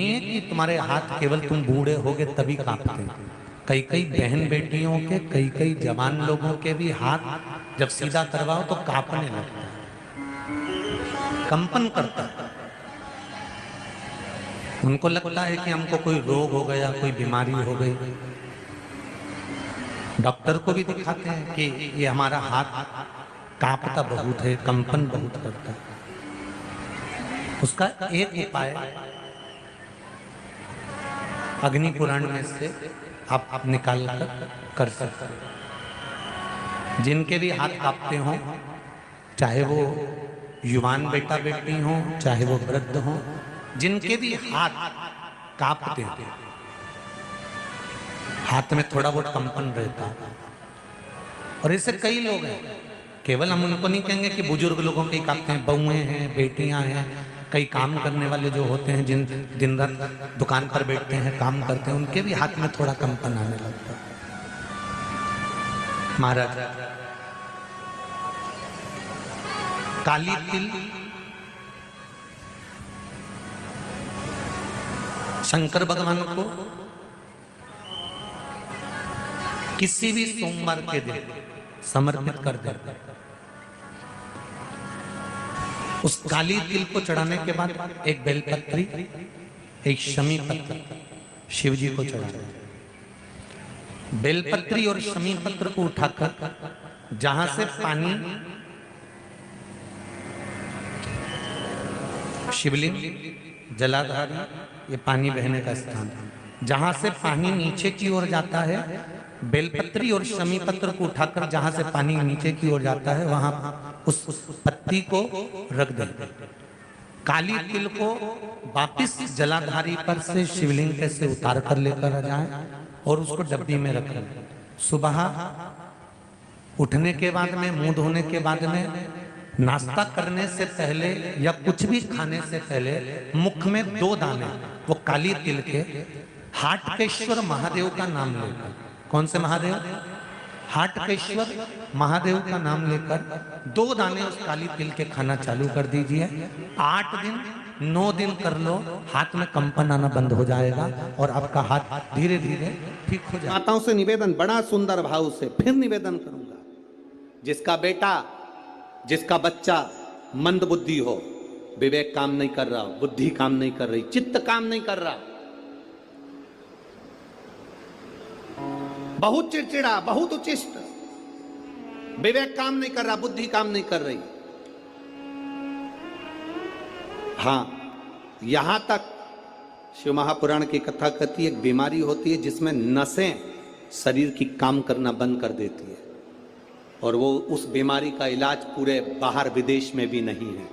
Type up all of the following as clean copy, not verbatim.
नहीं है कि तुम्हारे हाथ केवल तुम बूढ़े होगे तभी कांपते। कई कई बहन बेटियों के, कई कई जवान लोगों के भी हाथ जब सीधा करवाओ तो कांपने लगता है, कंपन करता है। उनको लगता है कि हमको कोई रोग हो गया, कोई बीमारी हो गई। डॉक्टर को भी दिखाते हैं कि ये हमारा हाथ कांपता बहुत है, कंपन बहुत करता है। उसका एक उपाय अग्नि पुराण में से आप निकाल कर सकते हैं। जिनके भी हाथ कांपते हो, चाहे वो युवान बेटा बेटी हो, चाहे वो वृद्ध हो, जिनके भी हाथ कांपते हैं, हाथ में थोड़ा बहुत कंपन रहता है। और ऐसे कई लोग हैं, केवल हम उनको नहीं कहेंगे कि बुजुर्ग लोगों के कांपते हैं, बहुएं हैं, बेटियां हैं, कई काम करने वाले जो होते हैं, जिन दिन रात दुकान पर बैठते हैं, काम करते हैं, उनके भी हाथ में थोड़ा कंपन आने लगता है। महाराज, काली तिल शंकर भगवान को किसी भी सोमवार के दिन समर्पित कर देते। उस काली तिल को चढ़ाने के बाद एक बेलपत्री, एक शमी पत्र शिव जी को चढ़ाना। बेलपत्री और शमी पत्र को उठाकर जहां से पानी, शिवलिंग, जलाधारी, ये पानी बहने का स्थान, जहां से पानी नीचे की ओर जाता है, बेलपत्री और शमी पत्र को उठाकर जहां से पानी नीचे की ओर जाता है, वहां उस पत्ती को रख दे। काली तिल को वापिस जलाधारी पर से शिवलिंग के से उतार कर लेकर आ जाए और उसको डब्बी में रख लें। सुबह उठने के बाद में, मुंह धोने के बाद में, नाश्ता करने से पहले या कुछ भी खाने से पहले मुख में 2 दाने वो काली तिल के हाटकेश्वर महादेव का नाम लेकर, कौन से महादेव? हाटकेश्वर महादेव का नाम लेकर 2 दाने उस काली तिल के खाना चालू कर दीजिए। 8 दिन 9 दिन कर लो, हाथ में कंपन आना बंद हो जाएगा और आपका हाथ धीरे धीरे ठीक हो जाएगा। माताओं से निवेदन, बड़ा सुंदर भाव से फिर निवेदन करूंगा, जिसका बेटा, जिसका बच्चा मंद बुद्धि हो, विवेक काम नहीं कर रहा, बुद्धि काम नहीं कर रही, चित्त काम नहीं कर रहा, बहुत चिड़चिड़ा, बहुत उचिष्ट, विवेक काम नहीं कर रहा, बुद्धि काम नहीं कर रही। हां, यहां तक शिव महापुराण की कथा कहती है, एक बीमारी होती है जिसमें नसें शरीर की काम करना बंद कर देती है, और वो उस बीमारी का इलाज पूरे बाहर विदेश में भी नहीं है,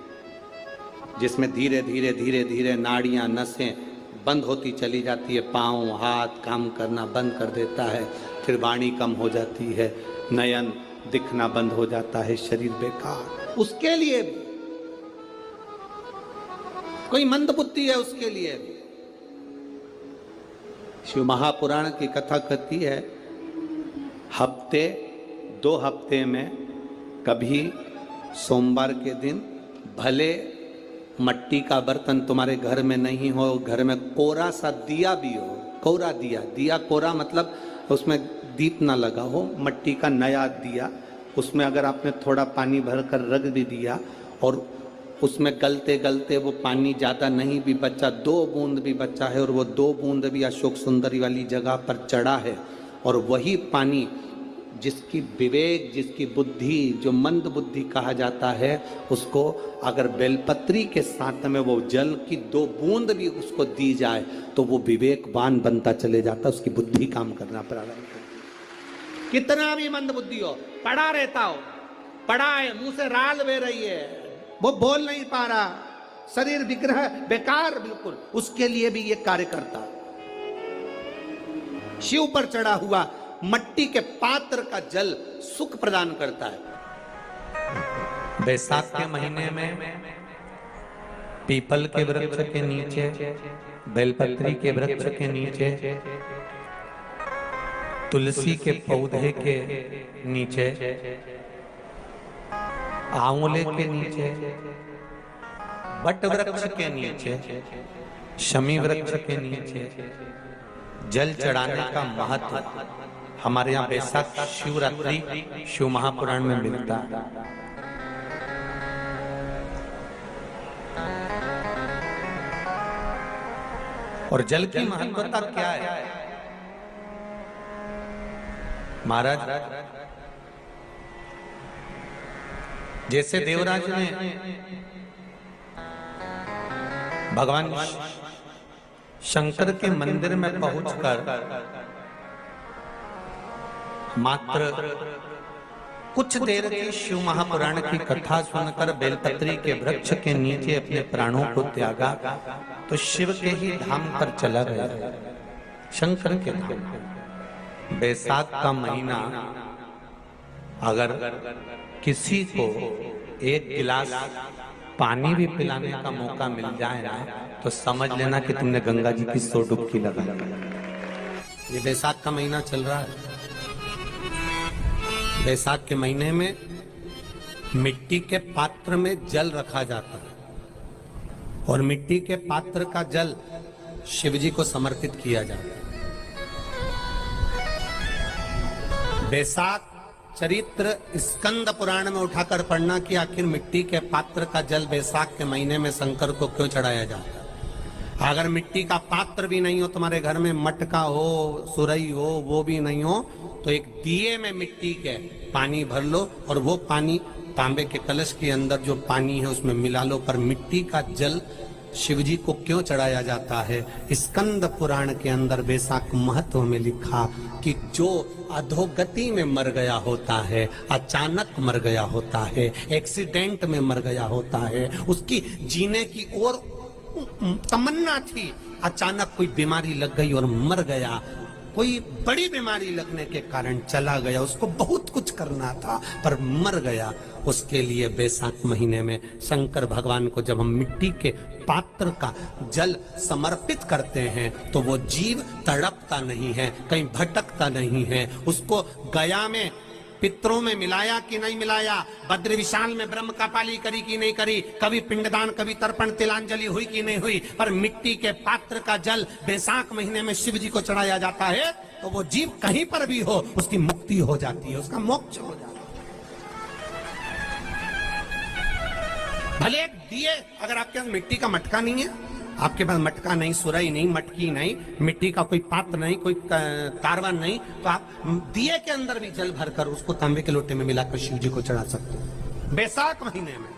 जिसमें धीरे धीरे धीरे धीरे नाड़ियां, नसें बंद होती चली जाती है, पांव हाथ काम करना बंद कर देता है, फिर वाणी कम हो जाती है, नयन दिखना बंद हो जाता है, शरीर बेकार। उसके लिए भी कोई मंद बुद्धि है, उसके लिए भी शिव महापुराण की कथा कहती है, हफ्ते 2 हफ्ते में कभी सोमवार के दिन, भले मट्टी का बर्तन तुम्हारे घर में नहीं हो, घर में कोरा सा दिया भी हो, कोरा दिया, दिया कोरा मतलब उसमें दीप ना लगा हो, मट्टी का नया दिया, उसमें अगर आपने थोड़ा पानी भरकर रख भी दिया और उसमें गलते गलते वो पानी ज़्यादा नहीं भी बचा, 2 बूंद भी बचा है, और वो 2 बूंद भी अशोक सुंदरी वाली जगह पर चढ़ा है, और वही पानी जिसकी विवेक, जिसकी बुद्धि, जो मंद बुद्धि कहा जाता है, उसको अगर बेलपत्री के साथ में वो जल की 2 बूंद भी उसको दी जाए तो वो विवेकवान बनता चले जाता, उसकी बुद्धि काम करना प्रारंभ करती। कितना भी मंद बुद्धि हो, पड़ा रहता हो, पड़ा है, मुंह से राल बह रही है, वो बोल नहीं पा रहा, शरीर विग्रह बेकार बिल्कुल, उसके लिए भी ये कार्य करता। शिव पर चढ़ा हुआ मट्टी के पात्र का जल सुख प्रदान करता है। बैसाख के महीने में पीपल के वृक्ष के नीचे, बेलपत्री के वृक्ष के नीचे, तुलसी के पौधे के नीचे, आंवले के नीचे, बट वृक्ष के नीचे शमी वृक्ष के नीचे जल चढ़ाने का महत्व हमारे यहाँ बैसाख शिवरात्रि शिव महापुराण में मिलता है। और जल की महत्वता क्या है? महाराज, जैसे देवराज ने भगवान शंकर के मंदिर में पहुंचकर मात्र कुछ देर की शिव महापुराण की कथा सुनकर बेलपत्री के वृक्ष के नीचे अपने प्राणों को त्यागा, तो शिव के ही धाम पर चला गया, शंकर के धाम। बैसाख का महीना अगर किसी को एक गिलास पानी भी पिलाने का मौका मिल जाए ना, तो समझ लेना कि तुमने गंगा जी की 100 डुबकी लगा। ये बैसाख का महीना चल रहा है। बैसाख के महीने में मिट्टी के पात्र में जल रखा जाता है और मिट्टी के पात्र का जल शिव जी को समर्पित किया जाता है। बैसाख चरित्र स्कंद पुराण में उठाकर पढ़ना कि आखिर मिट्टी के पात्र का जल बैसाख के महीने में शंकर को क्यों चढ़ाया जाता है। अगर मिट्टी का पात्र भी नहीं हो, तुम्हारे घर में मटका हो, सुरई हो, वो भी नहीं हो, तो एक दिए में मिट्टी के पानी भर लो और वो पानी तांबे के कलश के अंदर जो पानी है उसमें मिला लो। पर मिट्टी का जल शिव जी को क्यों चढ़ाया जाता है? स्कंद पुराण के अंदर बैसाख महत्व में लिखा कि जो अधोगति में मर गया होता है, अचानक मर गया होता है, एक्सीडेंट में मर गया होता है, उसकी जीने की और तमन्ना थी, अचानक कोई बीमारी लग गई और मर गया, कोई बड़ी बीमारी लगने के कारण चला गया, उसको बहुत कुछ करना था पर मर गया। उसके लिए बैसाख महीने में शंकर भगवान को जब हम मिट्टी के पात्र का जल समर्पित करते हैं तो वो जीव तड़पता नहीं है, कहीं भटकता नहीं है। उसको गया में पितरों में मिलाया कि नहीं मिलाया, बद्र विशाल में ब्रह्म का पाली करी कि नहीं करी, कभी पिंडदान, कभी तर्पण, तिलांजलि हुई कि नहीं हुई, पर मिट्टी के पात्र का जल बैसाख महीने में शिव जी को चढ़ाया जाता है तो वो जीव कहीं पर भी हो उसकी मुक्ति हो जाती है, उसका मोक्ष हो जाता है। भले दिए, अगर आपके पास मिट्टी का मटका नहीं है, आपके पास मटका नहीं, सुराई नहीं, मटकी नहीं, मिट्टी का कोई पात्र नहीं, कोई कारवन नहीं, तो आप दिए के अंदर भी जल भरकर उसको तांबे के लोटे में मिलाकर शिव जी को चढ़ा सकते हैं। बैसाख महीने में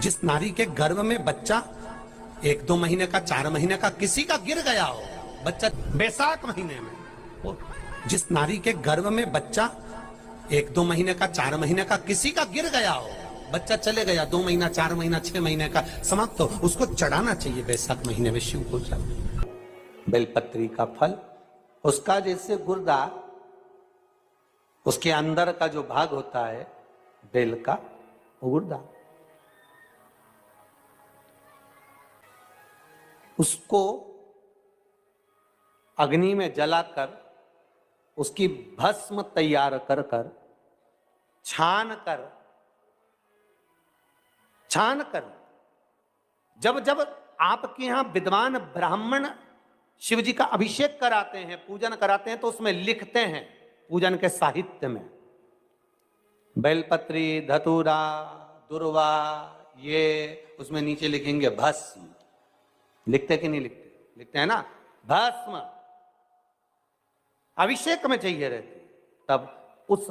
जिस नारी के गर्भ में बच्चा 1-2 महीने का, 4 महीने का किसी का गिर गया हो बच्चा, बैसाख महीने में जिस नारी के गर्भ में बच्चा 1-2 महीने का, 4 महीने का किसी का गिर गया हो, बच्चा चले गया, 2 महीना, 4 महीना, 6 महीने का समाप्त हो, उसको चढ़ाना चाहिए बैसाख महीने में शिव को। बेलपत्री का फल, उसका जैसे गुर्दा, उसके अंदर का जो भाग होता है बेल का, वो गुर्दा, उसको अग्नि में जलाकर उसकी भस्म तैयार कर कर छान कर जब जब आपके यहां विद्वान ब्राह्मण शिव जी का अभिषेक कराते हैं, पूजन कराते हैं, तो उसमें लिखते हैं पूजन के साहित्य में बेलपत्री, धतूरा, दुर्वा, ये उसमें नीचे लिखेंगे भस्म। लिखते कि नहीं लिखते? लिखते हैं ना, भस्म अभिषेक में चाहिए रहती। तब उस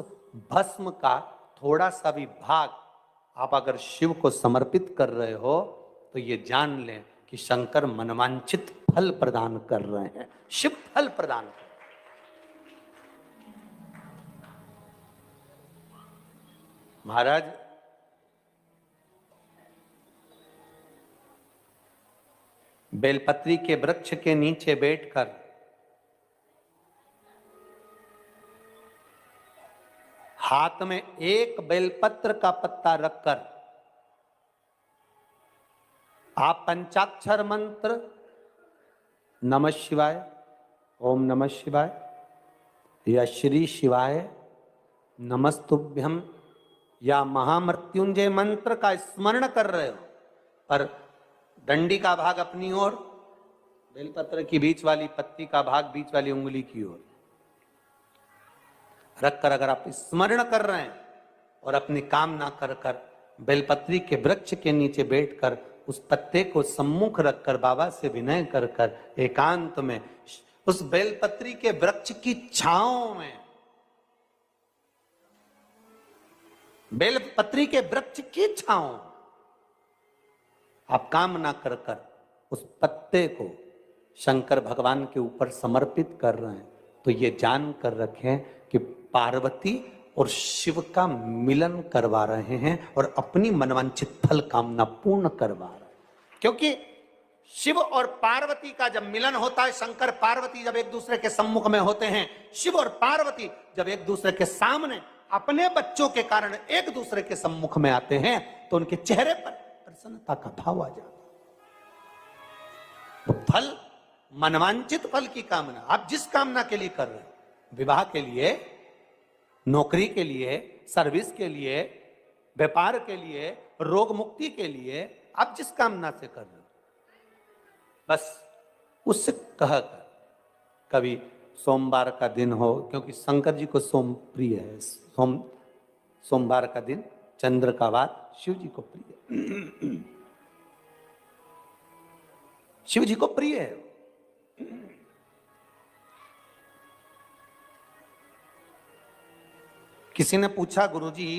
भस्म का थोड़ा सा भी भाग आप अगर शिव को समर्पित कर रहे हो तो ये जान लें कि शंकर मनवांछित फल प्रदान कर रहे हैं, शिव फल प्रदान कर। महाराज, बेलपत्री के वृक्ष के नीचे बैठकर हाथ में एक बेलपत्र का पत्ता रखकर आप पंचाक्षर मंत्र नमः शिवाय, ओम नमः शिवाय या श्री शिवाय नमस्तुभ्यम या महामृत्युंजय मंत्र का स्मरण कर रहे हो, पर डंडी का भाग अपनी ओर, बेलपत्र की बीच वाली पत्ती का भाग बीच वाली उंगली की ओर रखकर अगर आप स्मरण कर रहे हैं और अपनी कामना कर कर बेलपत्री के वृक्ष के नीचे बैठकर उस पत्ते को सम्मुख रखकर बाबा से विनय कर कर एकांत में उस बेलपत्री के वृक्ष की छांव में, बेलपत्री के वृक्ष की छांव आप कामना कर कर उस पत्ते को शंकर भगवान के ऊपर समर्पित कर रहे हैं, तो ये जान कर रखें कि पार्वती और शिव का मिलन करवा रहे हैं और अपनी मनवांछित फल कामना पूर्ण करवा रहे हैं। क्योंकि शिव और पार्वती का जब मिलन होता है, शंकर पार्वती जब एक दूसरे के सम्मुख में होते हैं, शिव और पार्वती जब एक दूसरे के सामने अपने बच्चों के कारण एक दूसरे के सम्मुख में आते हैं, तो उनके चेहरे पर प्रसन्नता का भाव आ जाता है। तो फल, मनवांचित फल की कामना आप जिस कामना के लिए कर रहे हैं, विवाह के लिए, नौकरी के लिए, सर्विस के लिए, व्यापार के लिए, रोग मुक्ति के लिए, आप जिस कामना से कर रहे हो, बस उससे कहकर कभी सोमवार का दिन हो, क्योंकि शंकर जी को सोम प्रिय है, सोमवार का दिन, चंद्र का वार शिव जी को प्रिय है, शिव जी को प्रिय है। किसी ने पूछा, गुरुजी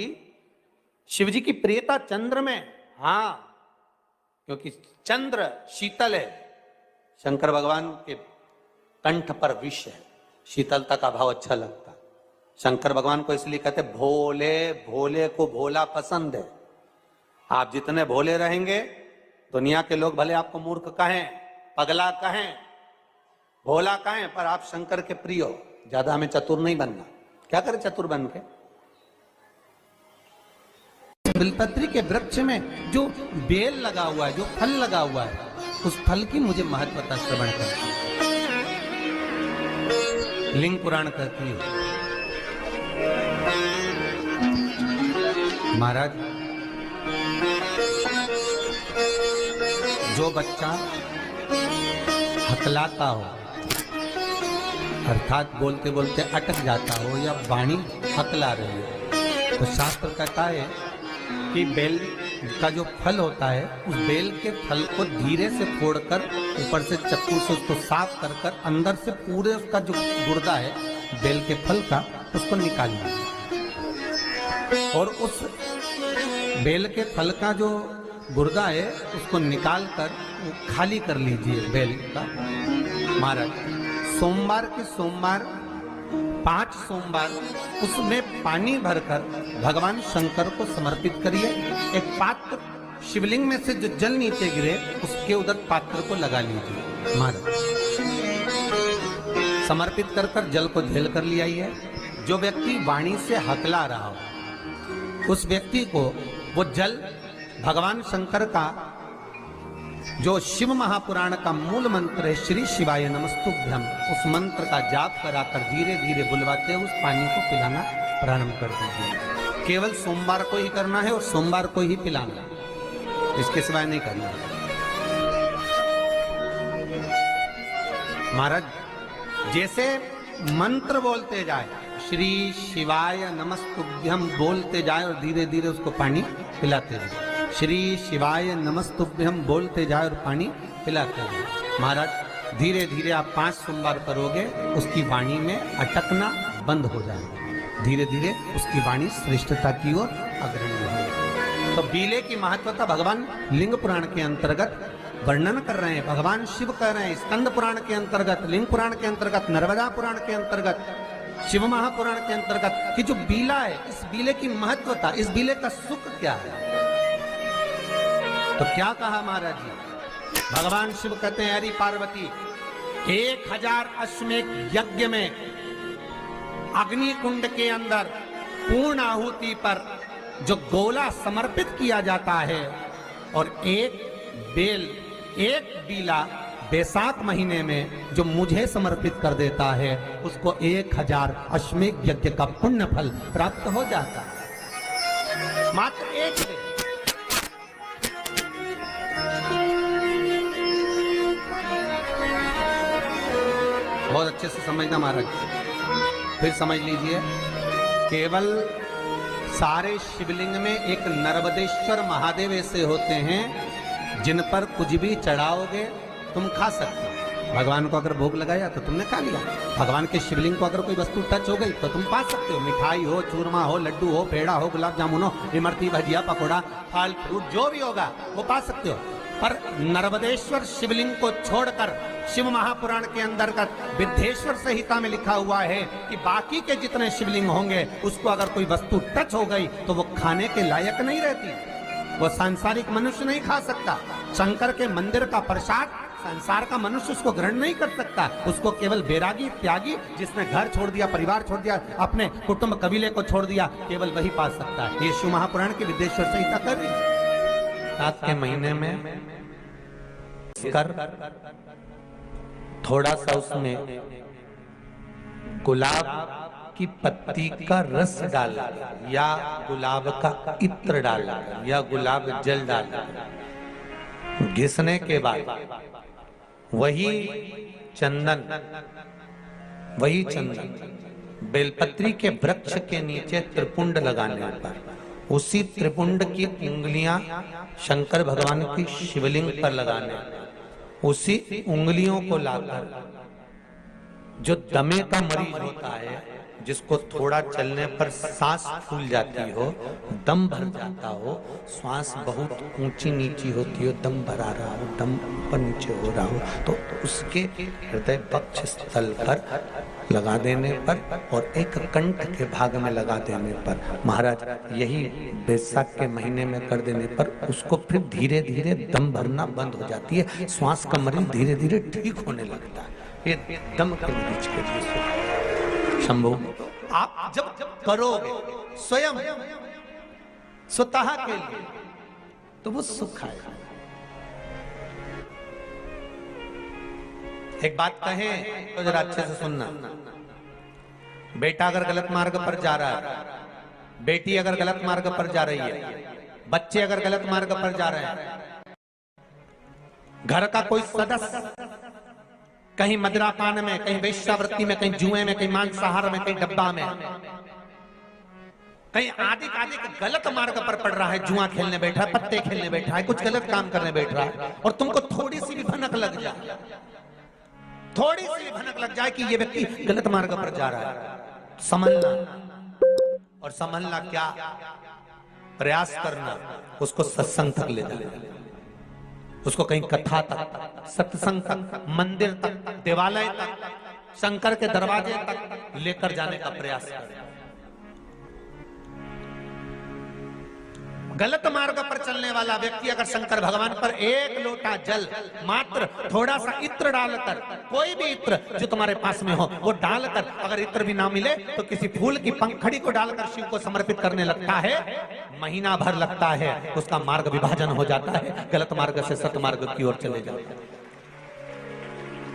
शिव जी की प्रियता चंद्र में? हां, क्योंकि चंद्र शीतल है, शंकर भगवान के कंठ पर विष है, शीतलता का भाव अच्छा लगता है। शंकर भगवान को इसलिए कहते भोले, भोले को भोला पसंद है। आप जितने भोले रहेंगे, दुनिया के लोग भले आपको मूर्ख कहें, पगला कहें, भोला कहें, पर आप शंकर के प्रिय हो। ज्यादा हमें चतुर नहीं बनना। क्या करें चतुर बन के? बेलपत्री के वृक्ष में जो बेल लगा हुआ है, जो फल लगा हुआ है, उस फल की मुझे महत्वता श्रवण करती है। लिंग पुराण कहती है, महाराज जो बच्चा हकलाता हो, अर्थात बोलते बोलते अटक जाता हो या वाणी हकला रही है, तो शास्त्र कहता है कि बेल का जो फल होता है, उस बेल के फल को धीरे से फोड़कर ऊपर से चक्कू से उसको साफ कर कर अंदर से पूरे उसका जो गुर्दा है बेल के फल का, उसको निकालना है। और उस बेल के फल का जो गुर्दा है उसको निकाल कर खाली कर लीजिए बेल का। महाराज सोमवार के सोमवार 5 सोमवार उसमें पानी भरकर भगवान शंकर को समर्पित करिए। एक पात्र, शिवलिंग में से जो जल नीचे गिरे उसके उधर पात्र को लगा लीजिए। महाराज समर्पित कर कर जल को झेल कर ले आइए। जो व्यक्ति वाणी से हकला रहा हो, उस व्यक्ति को वो जल भगवान शंकर का जो शिव महापुराण का मूल मंत्र है, श्री शिवाय नमस्तुभ्यं, उस मंत्र का जाप कराकर धीरे धीरे बुलवाते हुए उस पानी को पिलाना प्रारंभ कर दीजिए। केवल सोमवार को ही करना है और सोमवार को ही पिलाना, इसके सिवाय नहीं करना। महाराज जैसे मंत्र बोलते जाए, श्री शिवाय नमस्तुभ्यं बोलते जाए और धीरे धीरे उसको पानी पिलाते जाए। श्री शिवाय नमस्तुभ्यं बोलते जाए और पानी पिलाते जाए। महाराज धीरे धीरे आप 5 सोमवार करोगे, उसकी वाणी में अटकना बंद हो जाएगा। धीरे धीरे उसकी वाणी श्रेष्ठता की ओर अग्रणी होगी। तो बीले की महत्वता भगवान लिंग पुराण के अंतर्गत वर्णन कर रहे हैं, भगवान शिव कह रहे हैं। स्कंद पुराण के अंतर्गत, लिंग पुराण के अंतर्गत, नर्मदा पुराण के अंतर्गत, शिव महापुराण के अंतर्गत कि जो बीला है, इस बीले की महत्वता, इस बीले का सुख क्या है। तो क्या कहा महाराज जी? भगवान शिव कहते हैं, हरि पार्वती 1000 अश्वमेध यज्ञ में अग्नि कुंड के अंदर पूर्ण आहुति पर जो गोला समर्पित किया जाता है और एक बेल, एक बीला बैसाख महीने में जो मुझे समर्पित कर देता है, उसको 1000 अश्वमेध यज्ञ का पुण्य फल प्राप्त हो जाता है। मात्र एक बेल। बहुत अच्छे से समझना महाराज। फिर समझ लीजिए, केवल सारे शिवलिंग में एक नर्मदेश्वर महादेव ऐसे होते हैं जिन पर कुछ भी चढ़ाओगे तुम खा सकते हो। भगवान को अगर भोग लगाया तो तुमने खा लिया। भगवान के शिवलिंग को अगर कोई वस्तु टच हो गई तो तुम पा सकते हो। मिठाई हो, चूरमा हो, लड्डू हो, पेड़ा हो, गुलाब जामुन हो, इमरती, भजिया, पकौड़ा, फल फ्रूट जो भी होगा वो पा सकते हो। पर नर्मदेश्वर शिवलिंग को छोड़कर शिव महापुराण के अंतर्गत विद्धेश्वर संहिता में लिखा हुआ है कि बाकी के जितने शिवलिंग होंगे उसको अगर कोई वस्तु टच हो गई तो वो खाने के लायक नहीं रहती। वो सांसारिक मनुष्य नहीं खा सकता। शंकर के मंदिर का प्रसाद संसार का मनुष्य उसको ग्रहण नहीं कर सकता। उसको केवल बैरागी, त्यागी, जिसने घर छोड़ दिया, परिवार छोड़ दिया, अपने कुटुंब कबीले को छोड़ दिया, केवल वही पा सकता है। ये शिव महापुराण की विद्धेश्वर संहिता कर रही है। सात के महीने में कर थोड़ा सा उसमें गुलाब की पत्ती का रस डाला या गुलाब का इत्र डाला या गुलाब जल डाला, घिसने के बाद वही चंदन बेलपत्री के वृक्ष के नीचे त्रिपुंड लगाने पर उसी त्रिपुंड की उंगलियां शंकर भगवान की शिवलिंग पर लगाने, उसी उंगलियों को लाकर जो दमे का मरीज होता है, जिसको थोड़ा चलने पर सांस फूल जाती हो, दम भर जाता हो, श्वास बहुत ऊंची नीची होती हो, दम भरा रहा हो, दम ऊपर नीचे हो रहा हो, तो उसके हृदय पक्ष स्थल पर लगा देने पर और एक कंठ के भाग में लगा देने पर, महाराज यही बैसाख के महीने में कर देने पर उसको फिर धीरे धीरे दम भरना बंद हो जाती है। श्वास का मरीज धीरे धीरे ठीक होने लगता है। ये दम के मरीज के लिए शंभु आप जब करोगे स्वयं स्वतः के लिए तो वो सुख आएगा। एक बात कहें तो जरा अच्छे से सुनना। बेटा अगर गलत मार्ग पर जा रहा है, बेटी अगर गलत मार्ग पर जा रही है, बच्चे अगर गलत मार्ग पर जा रहे हैं, घर का कोई सदस्य कहीं मदिरापान में, कहीं वेश्यावृत्ति में, कहीं जुए में, कहीं मांसाहार में, कहीं डब्बा में, कहीं आदि गलत मार्ग पर पड़ रहा है, जुआ खेलने बैठा है, पत्ते खेलने बैठा है, कुछ गलत काम करने बैठ रहा है, और तुमको थोड़ी सी भी भनक लग जाए, थोड़ी सी भी भनक लग जाए कि ये व्यक्ति गलत मार्ग पर जा रहा है, समझना। और समझना क्या, प्रयास करना उसको सत्संग तक ले जाना, उसको कहीं कथा तक, सत्संग तक, मंदिर तक, देवालय तक, शंकर के दरवाजे तक लेकर जाने का प्रयास करें। गलत मार्ग पर चलने वाला व्यक्ति अगर शंकर भगवान पर एक लोटा जल, मात्र थोड़ा सा इत्र डालकर, कोई भी इत्र जो तुम्हारे पास में हो वो डालकर, अगर इत्र भी ना मिले तो किसी फूल की पंखड़ी को डालकर शिव को समर्पित करने लगता है, महीना भर लगता है, उसका मार्ग विभाजन हो जाता है, गलत मार्ग से सतमार्ग की ओर चले जाते हैं।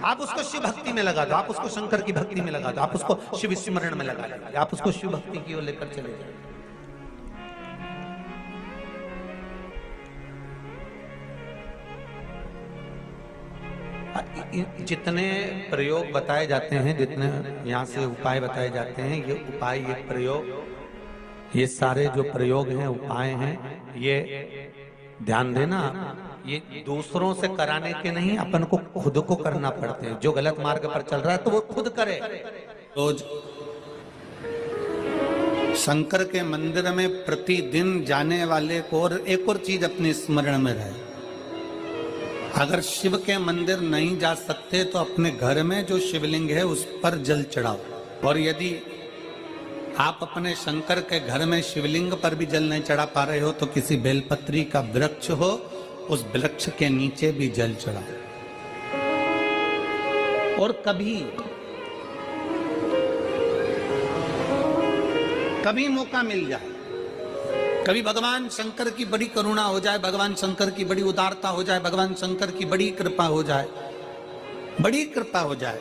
आप उसको शिव भक्ति में लगा दो, आप उसको शंकर की भक्ति में लगा दो, आप उसको शिव स्मरण में लगा लीजिए, आप उसको शिव भक्ति की ओर लेकर चले जाए। जितने प्रयोग बताए जाते हैं, जितने यहाँ से उपाय बताए जाते हैं, ये उपाय, ये प्रयोग, ये सारे जो प्रयोग हैं, उपाय हैं, ये ध्यान देना, ये दूसरों से कराने के नहीं, अपन को खुद को करना पड़ते हैं। जो गलत मार्ग पर चल रहा है तो वो खुद करे। रोज शंकर के मंदिर में प्रतिदिन जाने वाले को और एक और चीज अपने स्मरण में रहे, अगर शिव के मंदिर नहीं जा सकते तो अपने घर में जो शिवलिंग है उस पर जल चढ़ाओ, और यदि आप अपने शंकर के घर में शिवलिंग पर भी जल नहीं चढ़ा पा रहे हो तो किसी बेलपत्री का वृक्ष हो, उस वृक्ष के नीचे भी जल चढ़ाओ। और कभी मौका मिल जाए, कभी भगवान शंकर की बड़ी करुणा हो जाए, भगवान शंकर की बड़ी उदारता हो जाए, भगवान शंकर की बड़ी कृपा हो जाए, बड़ी कृपा हो जाए,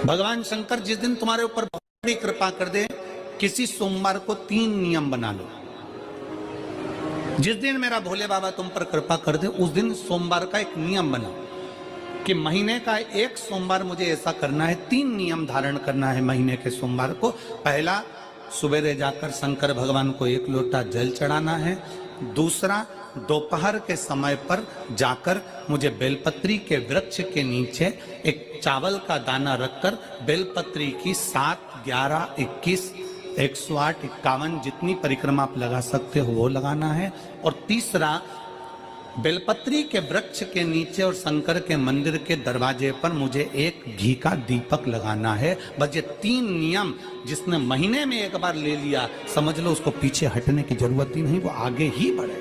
भगवान शंकर जिस दिन तुम्हारे ऊपर बहुत बड़ी कृपा कर दे, किसी सोमवार को 3 नियम बना लो। जिस दिन मेरा भोले बाबा तुम पर कृपा कर दे उस दिन सोमवार का एक नियम बना कि महीने का एक सोमवार मुझे ऐसा करना है, 3 नियम धारण करना है महीने के सोमवार को। पहला, सुबेरे जाकर शंकर भगवान को 1 लोटा जल चढ़ाना है। दूसरा, दोपहर के समय पर जाकर मुझे बेलपत्री के वृक्ष के नीचे एक चावल का दाना रखकर बेलपत्री की 7, 11, 21, 108, 51 जितनी परिक्रमा आप लगा सकते हो वो लगाना है। और तीसरा, बेलपत्री के वृक्ष के नीचे और शंकर के मंदिर के दरवाजे पर मुझे एक घी का दीपक लगाना है। बस ये 3 नियम जिसने महीने में एक बार ले लिया, समझ लो उसको पीछे हटने की जरूरत ही नहीं, वो आगे ही बढ़े।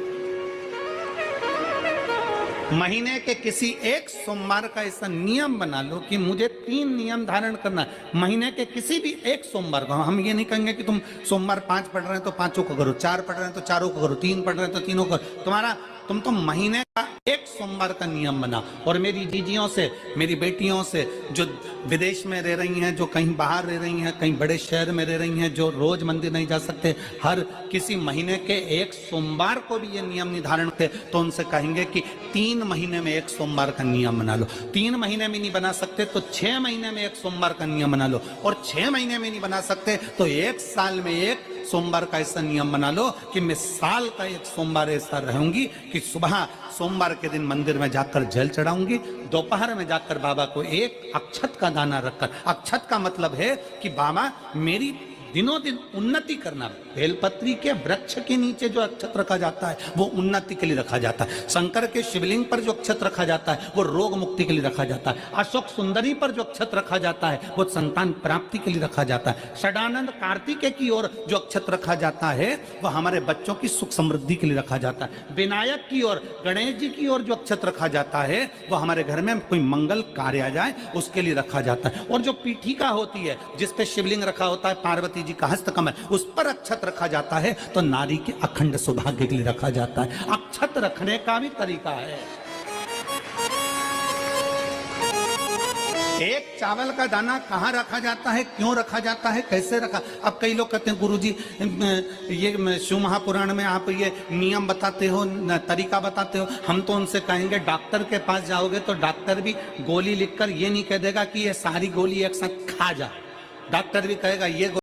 महीने के किसी एक सोमवार का ऐसा नियम बना लो कि मुझे 3 नियम धारण करना है महीने के किसी भी एक सोमवार को। हम ये नहीं कहेंगे कि तुम सोमवार 5 पढ़ रहे हैं तो 5 को करो, 4 पढ़ रहे हैं तो 4 को करो, 3 पढ़ रहे हैं तो 3 को करो। तुम तो महीने का एक सोमवार का नियम बना। और मेरी दीदियों से, मेरी बेटियों से जो विदेश में रह रही हैं, जो कहीं बाहर रह रही हैं, कहीं बड़े शहर में रह रही हैं, जो रोज मंदिर नहीं जा सकते, हर किसी महीने के एक सोमवार को भी ये नियम निर्धारण थे, तो उनसे कहेंगे कि 3 महीने में एक सोमवार का नियम बना लो। 3 महीने में नहीं बना सकते तो 6 महीने में एक सोमवार का नियम बना लो। और 6 महीने में नहीं बना सकते तो 1 साल में एक सोमवार का ऐसा नियम बना लो कि मैं साल का एक सोमवार ऐसा रहूंगी कि सुबह सोमवार के दिन मंदिर में जाकर जल चढ़ाऊंगी, दोपहर में जाकर बाबा को एक अक्षत का दाना रखकर, अक्षत का मतलब है कि बाबा मेरी दिनों दिन उन्नति करना। बेलपत्री के वृक्ष के नीचे जो अक्षत रखा जाता है वो उन्नति के लिए रखा जाता है। शंकर के शिवलिंग पर जो अक्षत रखा जाता है वो रोग मुक्ति के लिए रखा जाता है। अशोक सुंदरी पर जो अक्षत रखा जाता है वो संतान प्राप्ति के लिए रखा जाता है। षडानंद कार्तिकेय की ओर जो अक्षत रखा जाता है वो हमारे बच्चों की सुख समृद्धि के लिए रखा जाता है। विनायक की ओर, गणेश जी की ओर जो अक्षत रखा जाता है वो हमारे घर में कोई मंगल कार्य आ जाए उसके लिए रखा जाता है। और जो पीठिका होती है जिसपे शिवलिंग रखा होता है, पार्वती जी का हस्तकमल, उस पर अक्षत रखा जाता है तो नारी के अखंड सौभाग्य के लिए रखा जाता है। अक्षत रखने का भी तरीका है। एक चावल का दाना कहाँ रखा जाता है, क्यों रखा जाता है, कैसे रखा। अब कई लोग कहते हैं गुरुजी ये शिव महापुराण में आप ये नियम बताते हो, तरीका बताते हो। हम तो उनसे कहेंगे डॉक्टर के पास जाओगे तो डॉक्टर भी गोली लिखकर ये नहीं कह देगा कि ये सारी गोली एक साथ खा जा। डॉक्टर भी कहेगा ये